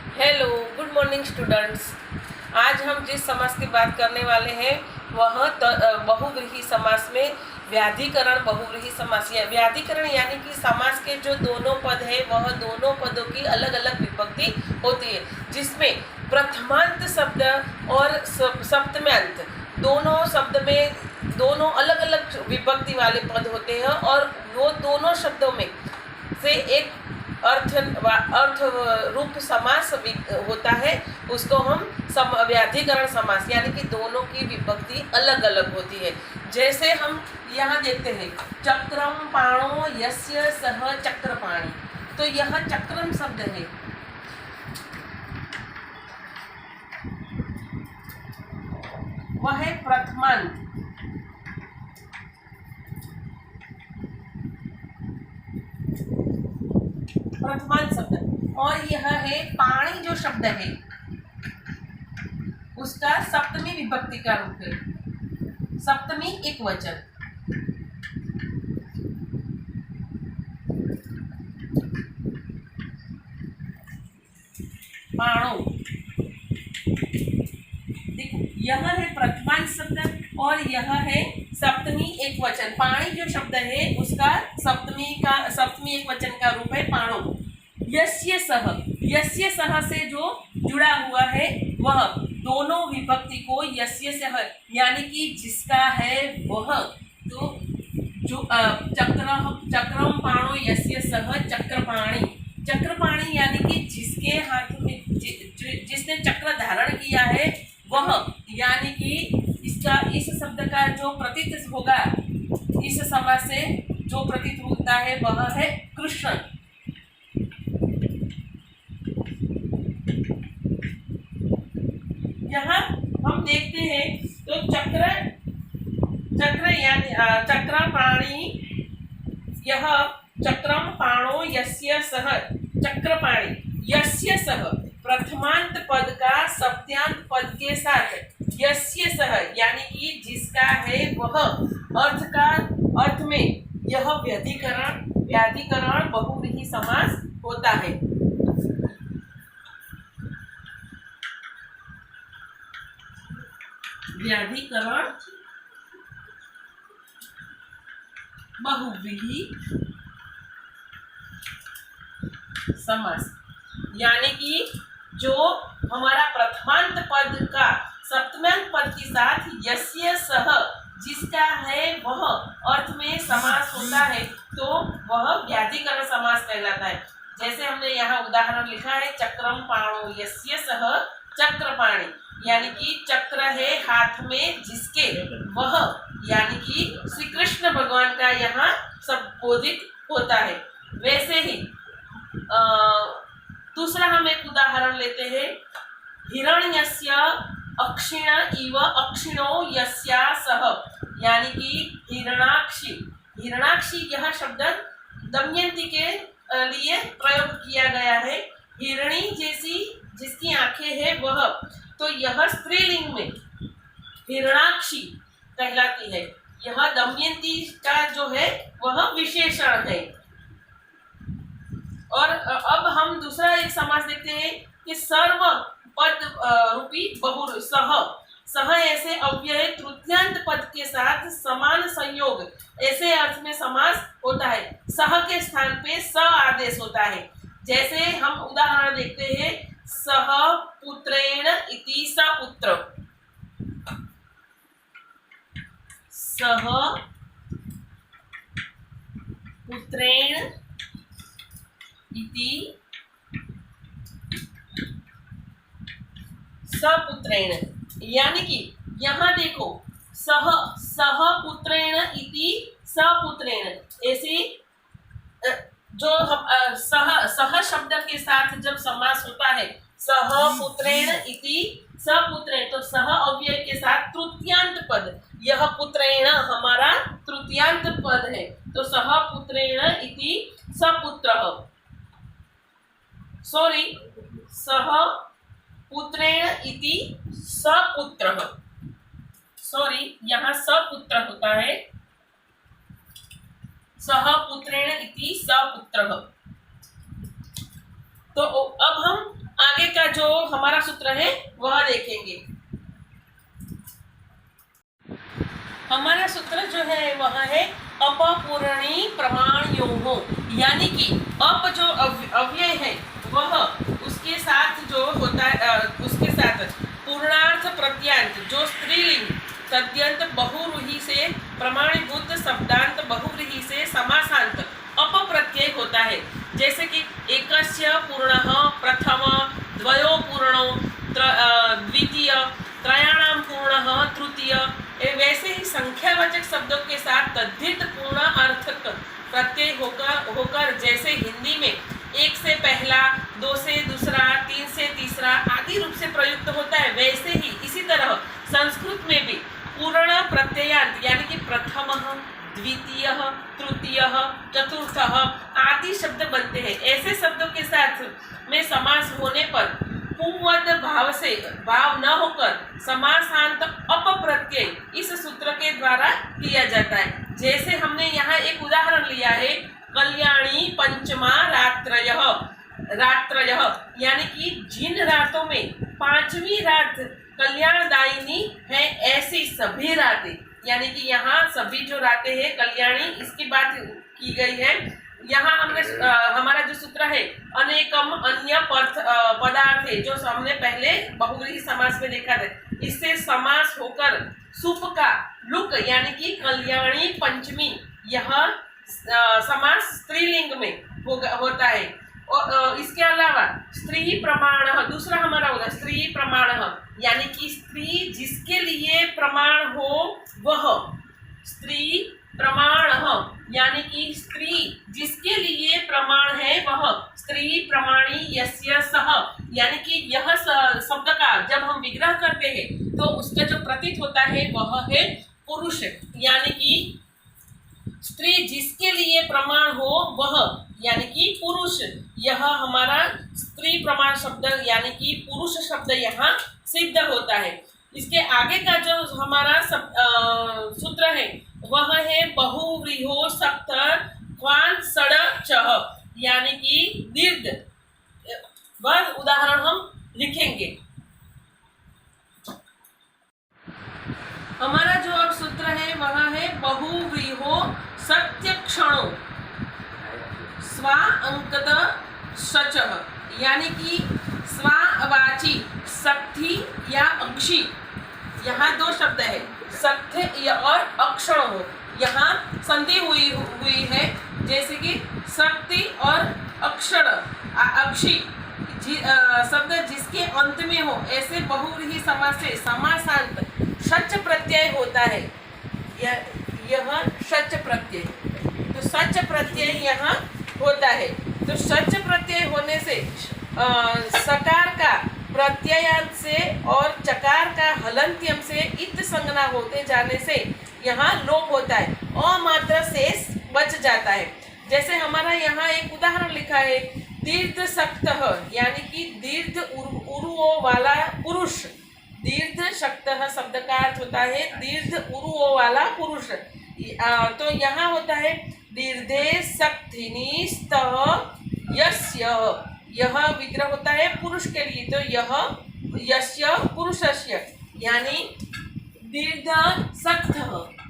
Hello, good morning students. आज हम जिस समास की बात करने वाले हैं वह बहुव्रीहि समास में व्याधिकरण बहुव्रीहि समास या व्याधिकरण यानी कि समास के जो दोनों पद है वह दोनों पदों की अलग अलग विभक्ति होती है, जिसमें प्रथमांत शब्द और सप्तम्यांत दोनों शब्द में दोनों अलग अलग विभक्ति वाले पद होते हैं और वो दोनों शब्दों में से एक अर्थ रूप समास होता है, उसको हम व्याधिकरण समास यानी कि दोनों की विभक्ति अलग अलग होती है। जैसे हम यहाँ देखते हैं चक्रम पाणो यस्य सह चक्रपाणी, तो यह चक्रम शब्द है। वह है प्रथमांत, प्रथमांत शब्द, और यह है पाणी जो शब्द है उसका सप्तमी विभक्ति का रूप है, सप्तमी एक वचन। पाणो, देखो यह है प्रथमांत शब्द और यह है सप्तमी एक वचन। पाणी जो शब्द है उसका सप्तमी एक वचन का रूप है पाणो। यस्य सह से जो जुड़ा हुआ है वह दोनों विभक्ति को यस्य सह यानी कि जिसका है वह, तो जो चक्रम पाणो यस्य सह चक्रपाणी, चक्रपाणी यानी कि जिसके हाथ में जिसने चक्र धारण किया है वह, यानी कि इस शब्द का जो प्रतीत होगा, इस समास से जो प्रतीत होता है वह है कृष्ण। यहाँ हम देखते हैं तो चक्र यानी चक्रपाणी, यह चक्रम पाणो यस्य सह चक्रपाणी, यस्य सह प्रथमांत पद का सप्त्यांत पद के साथ यस्य सह यानी कि जिसका है वह अर्थ में यह व्याधिकरण बहुव्रीहि समास होता है। व्याधिकरण बहुव्रीहि समास यानी कि जो हमारा प्रथमांत पद का सप्तम्यांत पद के साथ यस्य सह जिसका है वह अर्थ में समास होता है, तो वह व्याधिकरण समास कहलाता है। जैसे हमने यहाँ उदाहरण लिखा है चक्रम पाणो यस्य सह चक्रपाणी, यानी कि चक्र है हाथ में जिसके वह, यानी कि श्री कृष्ण भगवान का यहाँ संबोधित होता है। वैसे ही दूसरा हम एक उदाहरण लेते हैं, हिरण्यस्य अक्षिण इव अक्षिणो यस्या सह, यानी कि हिरणाक्षी यह शब्द दमयंती के लिए प्रयोग किया गया है। हिरणी जैसी जिसकी आंखें हैं वह, तो यह स्त्रीलिंग में हिरणाक्षी कहलाती है। यह दमयंती का जो है वह विशेषण है। और अब हम दूसरा एक समास देखते हैं कि सर्व पद रूपी बहु सह ऐसे अव्यय तृतीयांत पद के साथ समान संयोग, ऐसे अर्थ में समास होता है। सह के स्थान पे स आदेश होता है। जैसे हम उदाहरण देखते हैं सह पुत्रेण इति सपुत्र, सह पुत्रेण इति सपुत्रेण, यानी कि यहाँ देखो सह पुत्रेण इति सपुत्रेण, ऐसे जो हम सह शब्द के साथ जब समास होता है सह पुत्रेण इति सपुत्रेण, तो सह अव्यय के साथ तृतीयांत पद, यह पुत्रेण हमारा तृतीयांत पद है, तो सह पुत्रेण इति सपुत्रः, सह पुत्रेण इति सपुत्रः, यहाँ सपुत्र होता है, सह पुत्रेण इति सपुत्रः। तो अब हम आगे का सूत्र है वह देखेंगे। हमारा सूत्र जो है वह है अपपूर्णी प्रमाणयोः, यानी कि अप जो अव्यय है वह उसके साथ जो होता है उसके साथ पूर्णार्थ प्रत्यांत जो स्त्रीलिंग तद्यंत बहुव्रीहि से प्रमाणीभूत शब्दांत बहुव्रीहि से समासांत अप प्रत्यय होता है। जैसे कि एकस्य पूर्णः प्रथम, द्वयो पूर्णो द्वितीय, त्रयाणाम पूर्णः तृतीय। वैसे ही संख्यावाचक शब्दों के साथ तद्धित पूर्ण अर्थक प्रत्यय होकर जैसे हिंदी में एक से पहला, दो से दूसरा, तीन से तीसरा आदि रूप से प्रयुक्त होता है, वैसे ही इसी तरह संस्कृत में भी पूर्ण प्रत्ययार्थ यानी कि प्रथमः, द्वितीयः, तृतीयः, चतुर्थः आदि शब्द बनते हैं। ऐसे शब्दों के साथ में समास होने पर पूर्वद भाव से भाव न होकर समासांत अप प्रत्यय इस सूत्र के द्वारा किया जाता है। जैसे हमने यहाँ एक उदाहरण लिया है, कल्याणी पंचमा रात्रयः। रात्रयः यानी कि जिन रातों में पांचवी रात कल्याणदायिनी है ऐसी सभी रातें, यानी कि यहाँ सभी जो रातें हैं कल्याणी इसकी बात की गई है। यहाँ हमने हमारा जो सूत्र है अनेकम अन्य पदार्थ है जो हमने पहले बहुव्रीहि समास में देखा था, इससे समास होकर सुप का लुक यानी कि कल्याणी पंचमी यह समास स्त्रीलिंग में होता है। और इसके अलावा स्त्री प्रमाण दूसरा हमारा होगा स्त्री प्रमाण, यानी कि स्त्री जिसके लिए प्रमाण हो वह स्त्री प्रमाण, यानी कि स्त्री जिसके लिए प्रमाण है वह स्त्री प्रमाणी यस्य सह, यानी कि यह शब्द का जब हम विग्रह करते हैं तो उसका जो प्रतीत होता है वह है पुरुष, यानी कि स्त्री जिसके लिए प्रमाण हो वह यानी कि पुरुष। यह हमारा स्त्री प्रमाण शब्द यानी कि पुरुष शब्द यहाँ सिद्ध होता है। इसके आगे का जो हमारा सूत्र है वह है बहुव्रीहो सप्त क्वान सड़ चह, यानी कि दीर्घ। वह उदाहरण हम लिखेंगे। हमारा जो अब सूत्र है वह है बहुव्रीहो सत्य क्षणों स्वा अंकद सचह, यानी कि स्वावाची सक्थि या अक्षी। यहाँ दो शब्द है सक्थ और अक्षण हो, यहाँ संधि हुई है जैसे कि शक्ति और अक्षण अक्षी शब्द जिसके अंत में हो ऐसे बहुव्रीहि समास से समासांत सच प्रत्यय होता है। यह सच प्रत्यय, तो सच प्रत्यय यहाँ होता है। तो सच प्रत्यय होने से सकार का प्रत्ययांत से और चकार का हलंत्यम से इत संज्ञा होते जाने से यहाँ लोप होता है, अमात्र शेष बच जाता है। जैसे हमारा यहाँ एक उदाहरण लिखा है दीर्घ शक्तः, यानी कि दीर्घ उरुओं वाला पुरुष। दीर्घ शक्तः शब्द का अर्थ होता है दीर्घ उरुओं वाला पुरुष। तो यहाँ होता है दीर्घे शक्तिनी स्तः यस्य, यह विग्रह होता है पुरुष के लिए, तो यह यस्य पुरुषस्य, यानी दीर्घ सक्त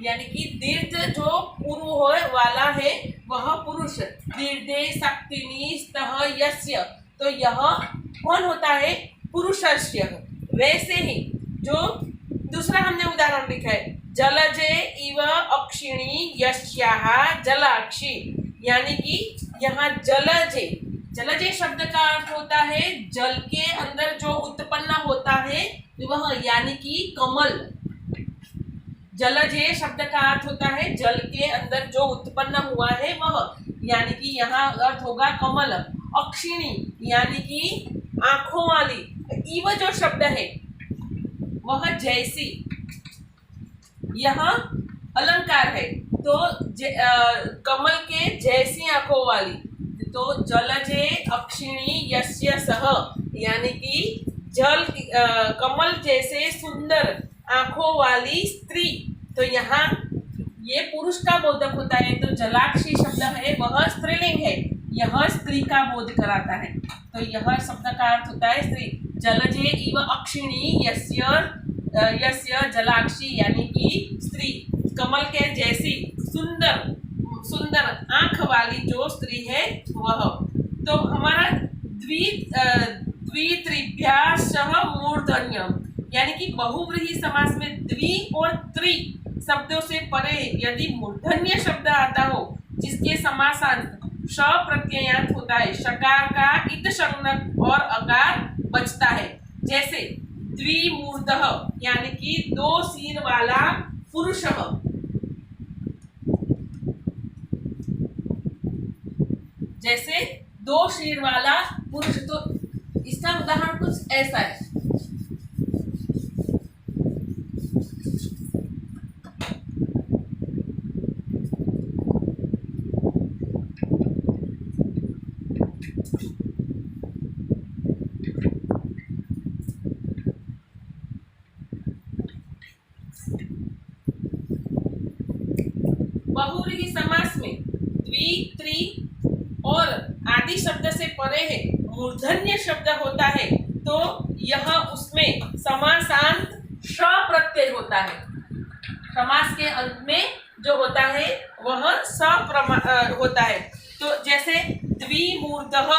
यानी कि दीर्घ जो पुरु हो वाला है वह पुरुष। दीर्घे शक्तिनी स्तः यस्य, तो यह कौन होता है पुरुषस्य। वैसे ही जो दूसरा हमने उदाहरण लिखा है जलजे इव अक्षिणी यस्याः जलाक्षी, यानी कि यहाँ जलजे, जलजे शब्द का अर्थ होता है जल के अंदर जो उत्पन्न होता है वह, यानी कि कमल। जलजे शब्द का अर्थ होता है जल के अंदर जो उत्पन्न हुआ है वह, यानी कि यहाँ अर्थ होगा कमल। अक्षिणी यानी कि आंखों वाली। इव जो शब्द है वह जैसी, यह अलंकार है, तो कमल के जैसी आंखों वाली। तो जलजे अक्षिणी यस्य सह, यानी कि जल कमल जैसे सुंदर आंखों वाली स्त्री। तो यहाँ ये पुरुष का बोधक होता है, तो जलाक्षी शब्द है वह स्त्रीलिंग है, यह स्त्री का बोध कराता है। तो यह शब्द का अर्थ होता है स्त्री। जलजे इव अक्षिणी यस्य जलाक्षी यानी कि स्त्री, कमल के जैसी सुंदर सुंदर आंख वाली जो स्त्री है वह। तो हमारा द्वित्रिभ्यासः मूर्धन्यम यानी कि बहुव्रीहि समास में द्वि और त्रि शब्दों से परे यदि मूर्धन्य शब्द आता हो जिसके समासांत श प्रत्ययात होता है, शकार का इत संज्ञक और अकार बचता है, जैसे द्विमूर्धः यानी कि दो सिर वाला पुरुष, जैसे दो सिर वाला पुरुष। तो इसका उदाहरण कुछ ऐसा है, बहुव्रीहि समास में द्वि, त्रि और आदि शब्द से परे है, मूर्धन्य शब्द होता है, तो यह उसमें समासांत श प्रत्यय होता है। समास के अंत में जो होता है वह स होता है। तो जैसे द्विमूर्धः,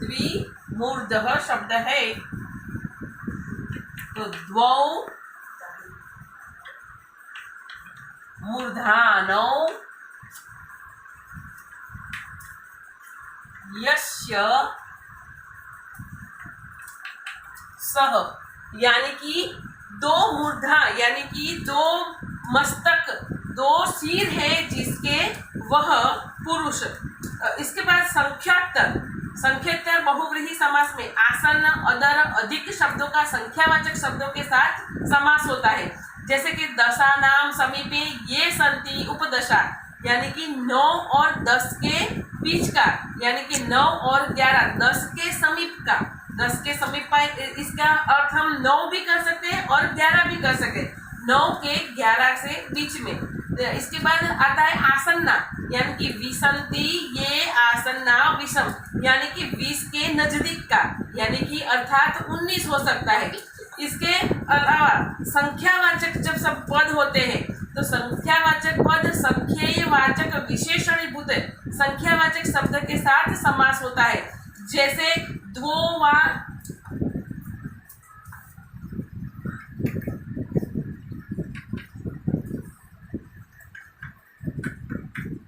द्विमूर्धः शब्द है, तो द्वौ मूर्धानौ यस्य सह, यानी कि दो मूर्धा यानी कि दो मस्तक, दो सिर है जिसके वह पुरुष। इसके बाद संख्यात्तर बहुव्रीहि समास में आसन, अदर, अधिक शब्दों का संख्यावाचक शब्दों के साथ समास होता है, जैसे कि दशानाम समीपे ये संति उपदशा यानी कि 9 और 10 के बीच का, यानी कि 9 और 11 10 के समीप का, 10 के समीप का। इसका अर्थ हम 9 भी कर सकते हैं और 11 भी कर सकते हैं, 9 के 11 से बीच में। इसके बाद आता है आसन्ना यानी कि विसंति ये आसन्ना विषम यानी कि 20 के नजदीक का, यानी कि अर्थात 19 हो सकता है। इसके अलावा संख्यावाचक जब सब पद होते हैं तो संख्यावाचक पद संख्येयवाचक विशेषणीभूत संख्यावाचक शब्द के साथ समास होता है, जैसे द्वौ वा,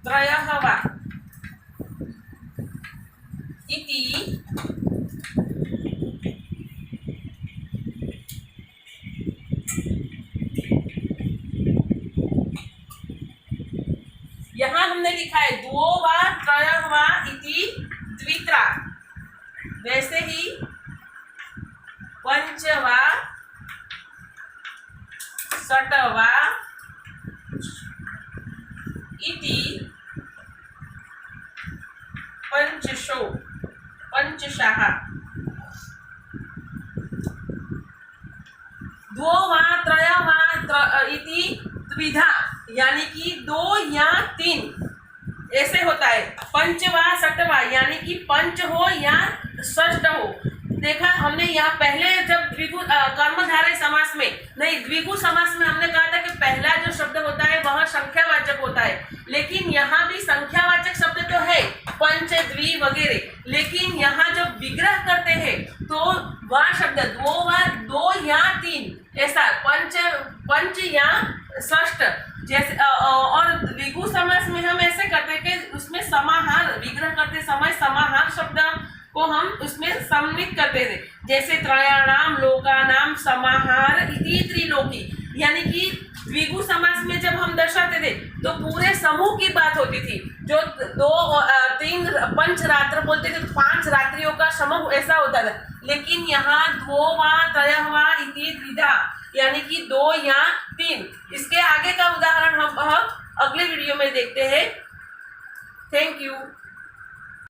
त्रयः वा इति यहाँ हमने लिखा है द्वौ वा त्रयः वा इति द्वित्रा, वैसे ही पंच वा षट् वा इति पंचशो पंचशाः, द्वौ वा त्रयः वा इति द्विधा यानी कि 2 या 3 ऐसे होता है। पंच वा षट् वा यानी कि पंच हो या षष्ठ हो। देखा हमने यहाँ पहले जब द्विगु कर्मधारय समास में नहीं, द्विगु समास में हमने कहा था कि पहला जो शब्द होता है वह संख्यावाचक होता है, लेकिन यहाँ भी संख्यावाचक शब्द तो है पंच, द्वि वगैरह, लेकिन यहाँ जब विग्रह करते हैं तो वह शब्द द्वौ वा 2 या 3 ऐसा पंच या षष्ठ जैसे, और द्विगु समास में हम ऐसे करते कि उसमें समाहार विग्रह करते समय समाहार शब्द को हम उसमें सम्मिलित करते थे, जैसे त्रयाणाम लोकानाम समाहार इति त्रिलोकी, यानी कि द्विगु समास में जब हम दर्शाते थे तो पूरे समूह की बात होती थी। जो 3 पंच रात्र बोलते थे तो 5 रात्रियों का समूह ऐसा होता था, लेकिन यहाँ द्वौ वा त्रयः वा इति द्विधा यानी कि 2 या 3। इसके आगे का उदाहरण हम अगले वीडियो में देखते हैं। Thank you.